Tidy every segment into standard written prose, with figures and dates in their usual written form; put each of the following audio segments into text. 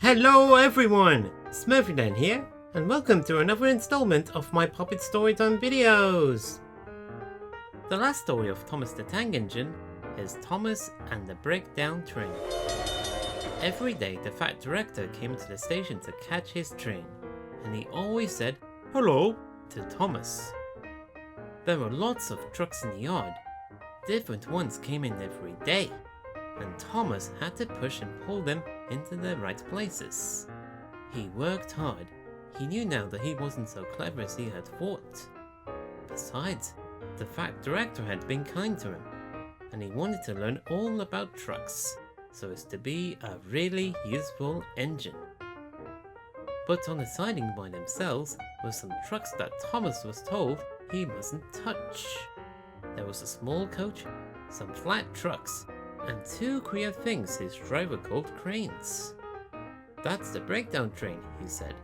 Hello everyone! SmurfyDan here, and welcome to another installment of my Puppet Storytime videos! The last story of Thomas the Tank Engine is Thomas and the Breakdown Train. Every day the fat director came to the station to catch his train, and he always said "hello" to Thomas. There were lots of trucks in the yard. Different ones came in every day, and Thomas had to push and pull them into the right places. He worked hard. He knew now that he wasn't so clever as he had thought. Besides, the fat director had been kind to him, and he wanted to learn all about trucks, so as to be a really useful engine. But on the siding by themselves were some trucks that Thomas was told he mustn't touch. There was a small coach, some flat trucks, and two queer things his driver called cranes. "That's the breakdown train," he said.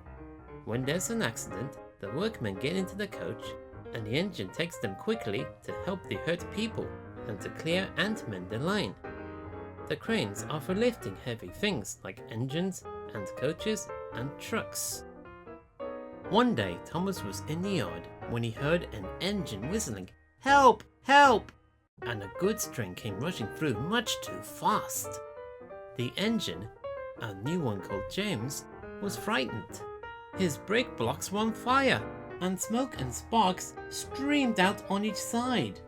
"When there's an accident, the workmen get into the coach, and the engine takes them quickly to help the hurt people and to clear and mend the line. The cranes are for lifting heavy things like engines and coaches and trucks." One day Thomas was in the yard when he heard an engine whistling, "Help! Help!" and a goods train came rushing through much too fast. The engine, a new one called James, was frightened. His brake blocks were on fire, and smoke and sparks streamed out on each side.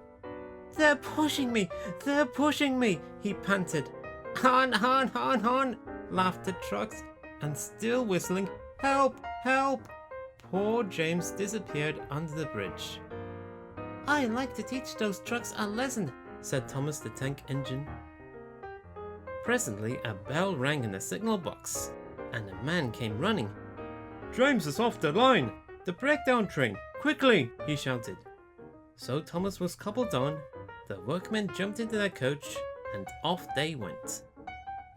"They're pushing me! They're pushing me!" he panted. "Hon, hon, hon, hon!" laughed the trucks, and still whistling, "Help! Help!" Poor James disappeared under the bridge. "I like to teach those trucks a lesson," said Thomas the Tank Engine. Presently a bell rang in the signal box, and a man came running. "James is off the line! The breakdown train! Quickly!" he shouted. So Thomas was coupled on, the workmen jumped into their coach, and off they went.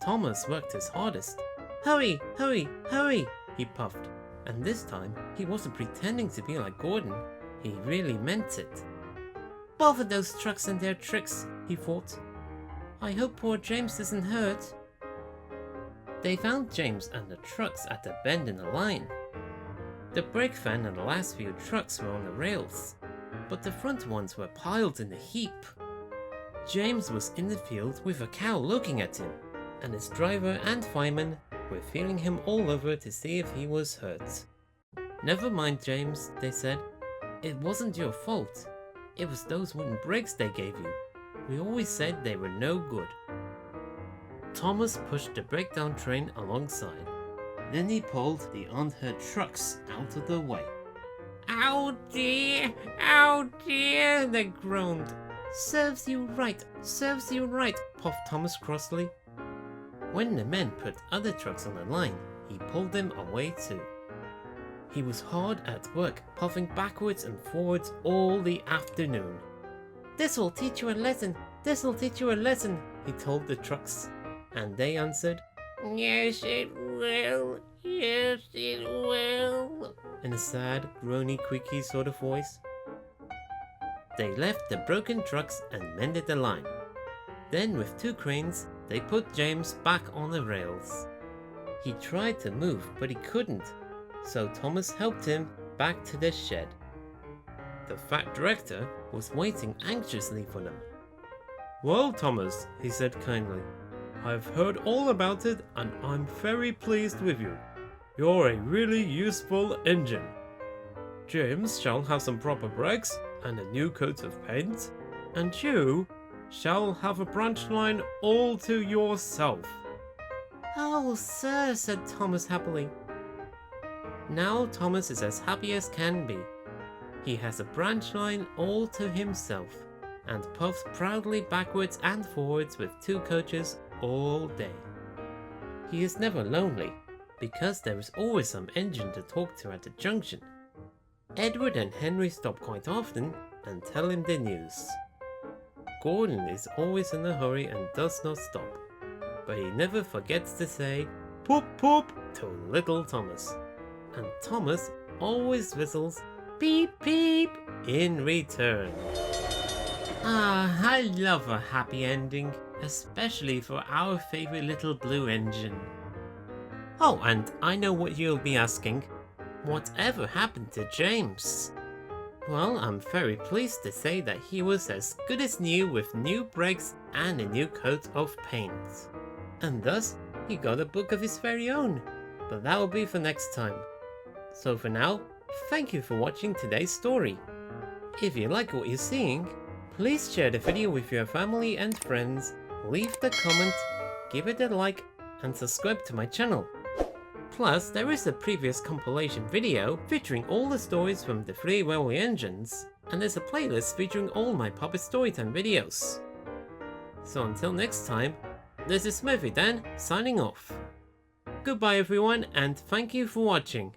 Thomas worked his hardest. "Hurry! Hurry! Hurry!" he puffed, and this time he wasn't pretending to be like Gordon, he really meant it. "Bother those trucks and their tricks," he thought. "I hope poor James isn't hurt." They found James and the trucks at the bend in the line. The brake van and the last few trucks were on the rails, but the front ones were piled in a heap. James was in the field with a cow looking at him, and his driver and fireman were feeling him all over to see if he was hurt. "Never mind, James," they said. "It wasn't your fault. It was those wooden brakes they gave you. We always said they were no good." Thomas pushed the breakdown train alongside. Then he pulled the unhurt trucks out of the way. "Ow dear! Ow dear!" they groaned. "Serves you right! Serves you right!" puffed Thomas crossly. When the men put other trucks on the line, he pulled them away too. He was hard at work, puffing backwards and forwards all the afternoon. "This'll teach you a lesson! This'll teach you a lesson!" he told the trucks, and they answered, "Yes it will! Yes it will!" in a sad, groany, creaky sort of voice. They left the broken trucks and mended the line. Then with two cranes, they put James back on the rails. He tried to move, but he couldn't, so Thomas helped him back to the shed. The fat director was waiting anxiously for them. "Well, Thomas," he said kindly, "I've heard all about it and I'm very pleased with you. You're a really useful engine. James shall have some proper brakes and a new coat of paint, and you shall have a branch line all to yourself." "Oh, sir," said Thomas happily. Now Thomas is as happy as can be. He has a branch line all to himself, and puffs proudly backwards and forwards with two coaches all day. He is never lonely, because there is always some engine to talk to at the junction. Edward and Henry stop quite often and tell him the news. Gordon is always in a hurry and does not stop, but he never forgets to say "poop poop" to little Thomas. And Thomas always whistles "beep beep" in return. I love a happy ending, especially for our favorite little blue engine. Oh, and I know what you'll be asking. Whatever happened to James? Well, I'm very pleased to say that he was as good as new with new brakes and a new coat of paint. And thus, he got a book of his very own. But that will be for next time. So for now, thank you for watching today's story. If you like what you're seeing, please share the video with your family and friends, leave the comment, give it a like, and subscribe to my channel. Plus, there is a previous compilation video featuring all the stories from the 3 railway engines, and there's a playlist featuring all my Puppet Storytime videos. So until next time, this is SmurfyDan signing off. Goodbye everyone, and thank you for watching.